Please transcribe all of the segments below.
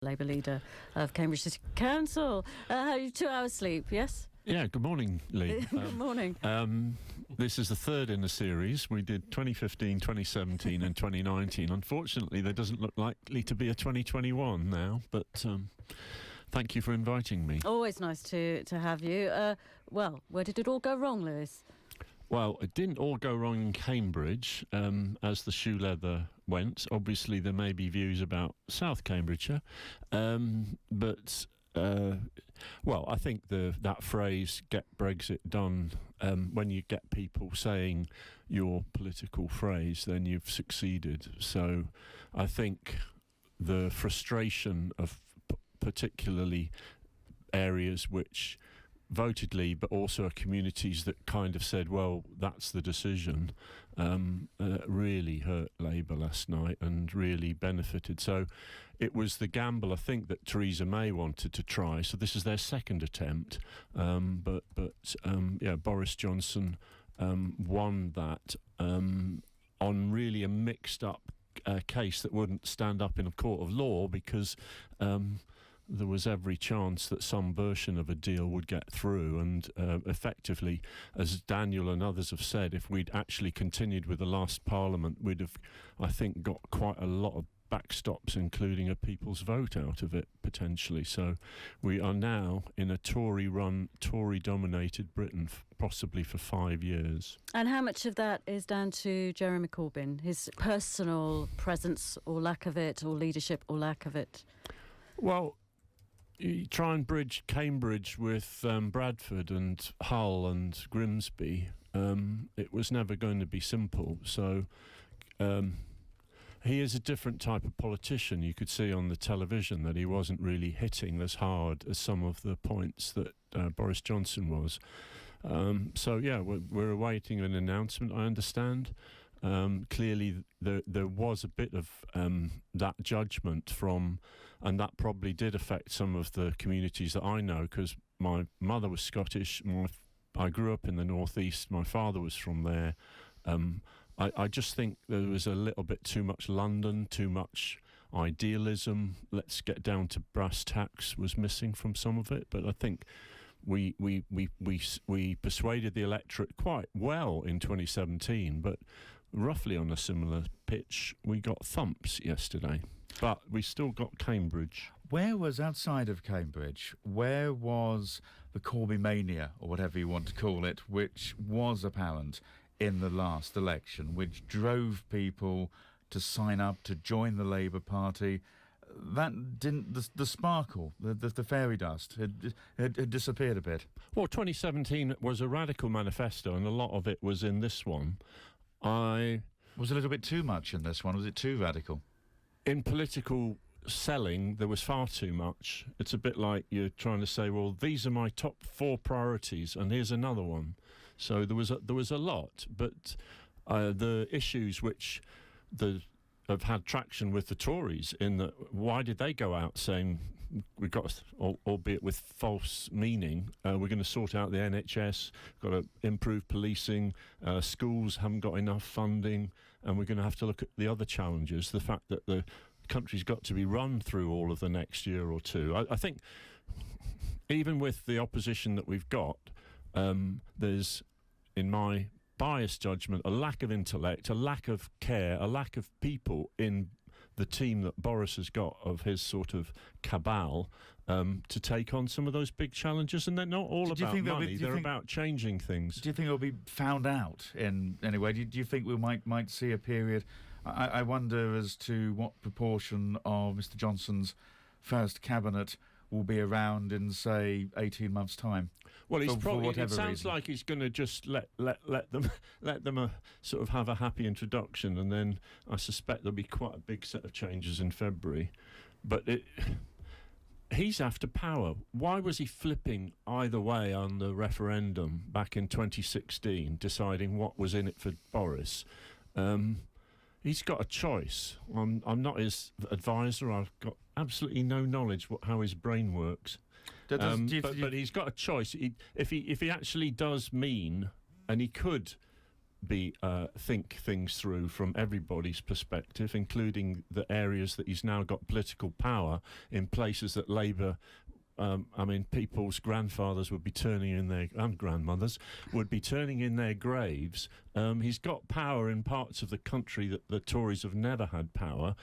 Labour leader of Cambridge City Council. 2 hours sleep, yes? Yeah, good morning, Lee. Good morning. This is the third in the series. We did 2015, 2017 and 2019. Unfortunately, there doesn't look likely to be a 2021 now, but thank you for inviting me. Always nice to have you. Well, where did it all go wrong, Lewis? Well, it didn't all go wrong in Cambridge, as the shoe leather went. Obviously, there may be views about South Cambridgeshire, but I think that phrase "get Brexit done," when you get people saying your political phrase, then you've succeeded. So I think the frustration of particularly areas which voted Leave, but also communities that kind of said, well, that's the decision, really hurt Labour last night and really benefited. So it was the gamble, I think, that Theresa May wanted to try. So this is their second attempt. But Boris Johnson won that on really a mixed up case that wouldn't stand up in a court of law, because there was every chance that some version of a deal would get through, and effectively, as Daniel and others have said, if we'd actually continued with the last Parliament, we'd have, I think, got quite a lot of backstops, including a people's vote out of it, potentially. So we are now in a Tory-run, Tory-dominated Britain, possibly for 5 years. And how much of that is down to Jeremy Corbyn, his personal presence or lack of it, or leadership or lack of it? Well, you try and bridge Cambridge with Bradford and Hull and Grimsby. It was never going to be simple. So he is a different type of politician. You could see on the television that he wasn't really hitting as hard as some of the points that Boris Johnson was. We're awaiting an announcement, I understand. Clearly there was a bit of that judgment from, and that probably did affect some of the communities that I know, because my mother was Scottish, I grew up in the northeast, my father was from there. I just think there was a little bit too much London, too much idealism, let's get down to brass tacks, was missing from some of it. But I think we persuaded the electorate quite well in 2017, but roughly on a similar pitch, we got thumps yesterday. But we still got Cambridge. Where was, outside of Cambridge, where was the Corbyn mania, or whatever you want to call it, which was apparent in the last election, which drove people to sign up, to join the Labour Party? That didn't, the sparkle, the fairy dust had disappeared a bit. Well, 2017 was a radical manifesto, and a lot of it was in this one. Was a little bit too much in this one? Was it too radical? In political selling, there was far too much. It's a bit like you're trying to say, well, these are my top 4 priorities, and here's another one. So there was a lot, but the issues which have had traction with the Tories, in that, why did they go out saying we've got, albeit with false meaning, we're going to sort out the NHS, got to improve policing, schools haven't got enough funding, and we're going to have to look at the other challenges, the fact that the country's got to be run through all of the next year or two. I think even with the opposition that we've got, there's, in my biased judgment, a lack of intellect, a lack of care, a lack of people in the team that Boris has got, of his sort of cabal, to take on some of those big challenges. And they're not all about money, they're about changing things. Do you think it'll be found out in any way? Do you think we might see a period? I wonder as to what proportion of Mr Johnson's first cabinet will be around in, say, 18 months' time. Well, he's probably. It sounds reason. like he's going to just let them sort of have a happy introduction, and then I suspect there'll be quite a big set of changes in February. But he's after power. Why was he flipping either way on the referendum back in 2016, deciding what was in it for Boris? He's got a choice. I'm not his advisor. I've got absolutely no knowledge how his brain works. But he's got a choice. If he actually does mean, and he could think things through from everybody's perspective, including the areas that he's now got political power in places that Labour. People's grandfathers would be turning in their and grandmothers would be turning in their graves. He's got power in parts of the country that the Tories have never had power.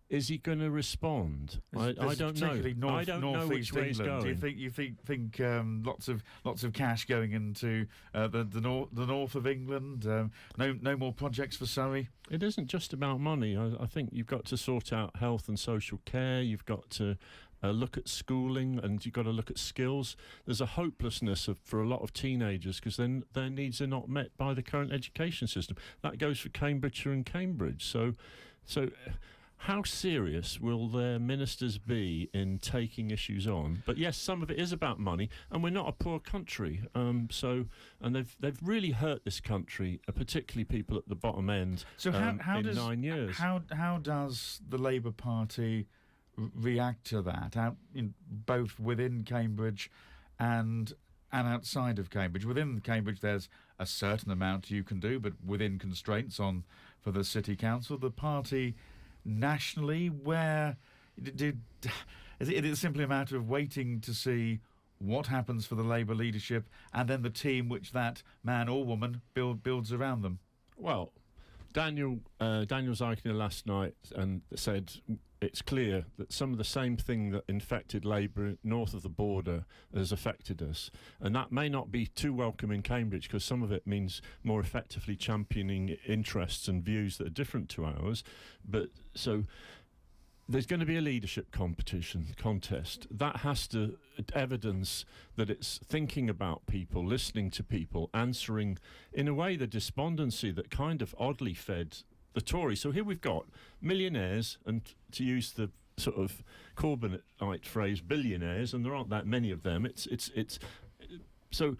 Is he going to respond? I don't know. I don't know which way he's going. Do you think lots of cash going into the north of England? No more projects for Surrey. It isn't just about money. I think you've got to sort out health and social care. You've got to look at schooling, and you've got to look at skills. There's a hopelessness for a lot of teenagers because then their needs are not met by the current education system. That goes for Cambridgeshire and Cambridge. So how serious will their ministers be in taking issues on? But yes, some of it is about money, and we're not a poor country. And they've really hurt this country, particularly people at the bottom end. So how in does 9 years? How does the Labour Party react to that, both within Cambridge and outside of Cambridge? Within Cambridge, there's a certain amount you can do, but within constraints for the city council. The party nationally, where is it simply a matter of waiting to see what happens for the Labour leadership and then the team which that man or woman builds around them? Well, Daniel Zeichner last night and said it's clear that some of the same thing that infected Labour north of the border has affected us. And that may not be too welcome in Cambridge because some of it means more effectively championing interests and views that are different to ours. But so there's going to be a leadership contest. That has to evidence that it's thinking about people, listening to people, answering, in a way, the despondency that kind of oddly fed the Tories. So here we've got millionaires, and to use the sort of Corbynite phrase, billionaires, and there aren't that many of them. So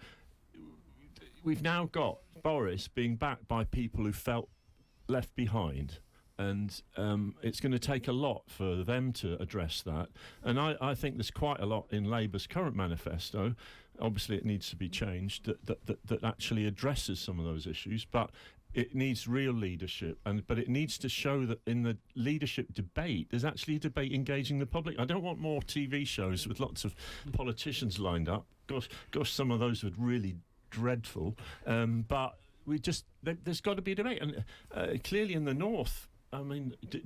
we've now got Boris being backed by people who felt left behind. And it's going to take a lot for them to address that. And I think there's quite a lot in Labour's current manifesto. Obviously, it needs to be changed that actually addresses some of those issues. But it needs real leadership. But it needs to show that in the leadership debate, there's actually a debate engaging the public. I don't want more TV shows with lots of politicians lined up. Gosh, some of those were really dreadful. But there's got to be a debate. And clearly in the north,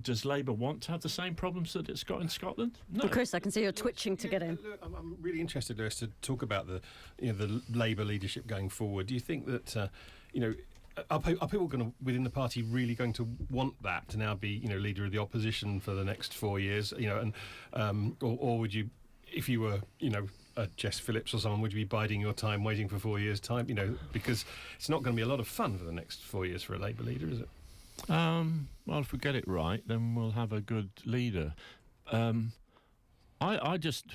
does Labour want to have the same problems that it's got in Scotland? No. Well, Chris, I can see you're twitching to get in. Look, I'm really interested, Lewis, to talk about the Labour leadership going forward. Do you think that, are people going to, within the party, really going to want that to now be, leader of the opposition for the next 4 years? Or would you, if you were, Jess Phillips or someone, would you be biding your time, waiting for 4 years' time? Because it's not going to be a lot of fun for the next 4 years for a Labour leader, is it? Well, if we get it right, then we'll have a good leader. I just,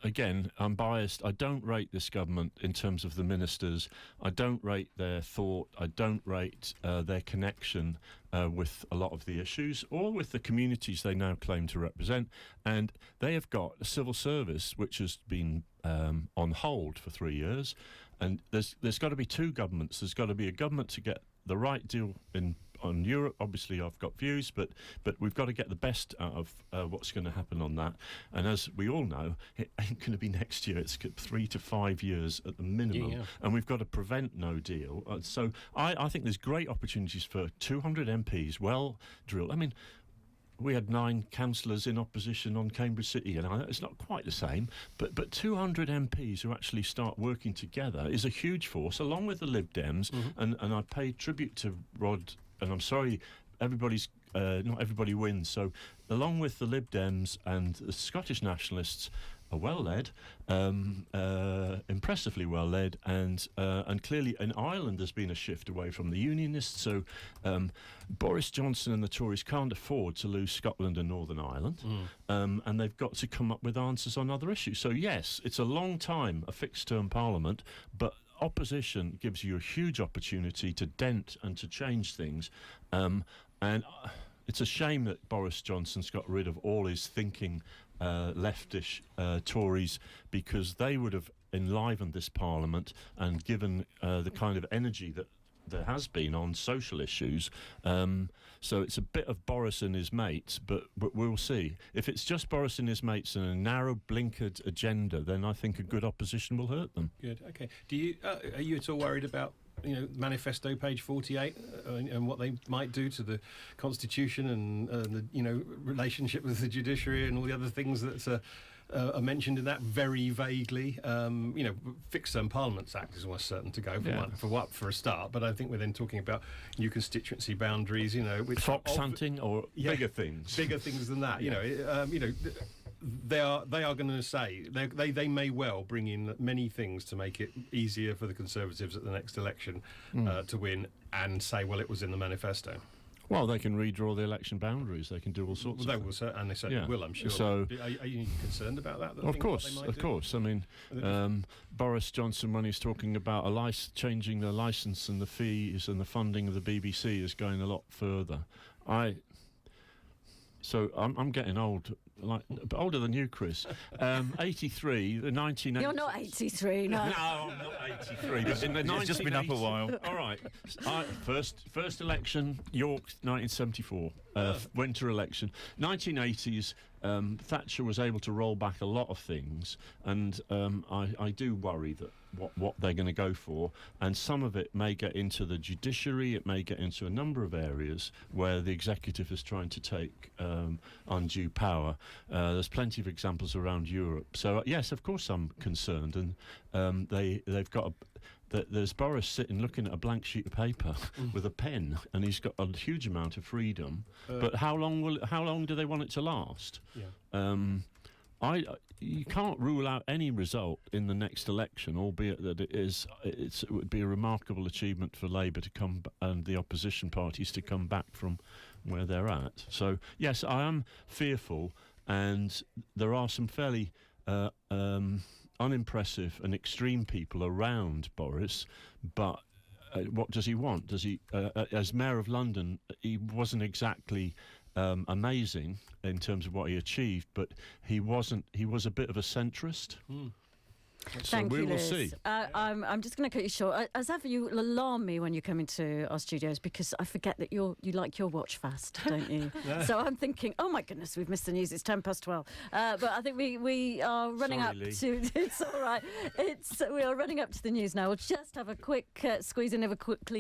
again, I'm biased. I don't rate this government in terms of the ministers. I don't rate their thought. I don't rate their connection with a lot of the issues or with the communities they now claim to represent. And they have got a civil service which has been on hold for 3 years. And there's got to be two governments. There's got to be a government to get the right deal on Europe. Obviously, I've got views, but we've got to get the best out of what's going to happen on that. And as we all know, it ain't going to be next year. It's 3 to 5 years at the minimum. Yeah. And we've got to prevent no deal. So I think there's great opportunities for 200 MPs, well drilled. We had 9 councillors in opposition on Cambridge City, and it's not quite the same, but 200 MPs who actually start working together is a huge force, along with the Lib Dems, and I pay tribute to Rod, and I'm sorry, not everybody wins, so along with the Lib Dems and the Scottish Nationalists, are well led, impressively well led, and clearly in Ireland there's been a shift away from the Unionists. So Boris Johnson and the Tories can't afford to lose Scotland and Northern Ireland, and they've got to come up with answers on other issues. So yes, it's a long time, a fixed-term parliament, but opposition gives you a huge opportunity to dent and to change things, and it's a shame that Boris Johnson's got rid of all his thinking leftish Tories, because they would have enlivened this parliament and given the kind of energy that there has been on social issues. So it's a bit of Boris and his mates, but we'll see. If it's just Boris and his mates and a narrow blinkered agenda, then I think a good opposition will hurt them. Good. Okay. Are you at all worried about manifesto page 48 and what they might do to the constitution and the relationship with the judiciary and all the other things that are mentioned in that very vaguely? Fixed Term Parliaments Act is almost certain to go for a start, but I think we're then talking about new constituency boundaries, which fox hunting or bigger things than that. They are going to say they may well bring in many things to make it easier for the Conservatives at the next election to win, and say, well, it was in the manifesto. Well, they can redraw the election boundaries. They can do all sorts of things. And they certainly will, I'm sure. So, are you concerned about that? Of course. I mean, Boris Johnson, when he's talking about changing the licence and the fees and the funding of the BBC, is going a lot further. I'm getting old. Older than you, Chris. 83, the 1980s. You're not 83, no. No, I'm not 83. But in the It's just been up a while. All right. First election, York, 1974. Winter election. 1980s, Thatcher was able to roll back a lot of things, and I do worry that what they're going to go for, and some of it may get into the judiciary, it may get into a number of areas where the executive is trying to take undue power. There's plenty of examples around Europe. So, yes, of course I'm concerned, and they've got there's Boris sitting looking at a blank sheet of paper with a pen, and he's got a huge amount of freedom. But how long do they want it to last? Yeah. You can't rule out any result in the next election, albeit that it would be a remarkable achievement for Labour to come and the opposition parties to come back from where they're at. So yes, I am fearful, and there are some fairly unimpressive and extreme people around Boris, but what does he want? Does he, as Mayor of London, he wasn't exactly amazing in terms of what he achieved, but he was a bit of a centrist. So Thank you, will Liz. see. I'm just going to cut you short. As ever, you alarm me when you come into our studios because I forget that you like your watch fast, don't you? So I'm thinking, oh my goodness, we've missed the news. It's past 12. But I think we are running Sorry, up Lee. to. It's all right. We are running up to the news now. We'll just have a quick squeeze in of a quickly.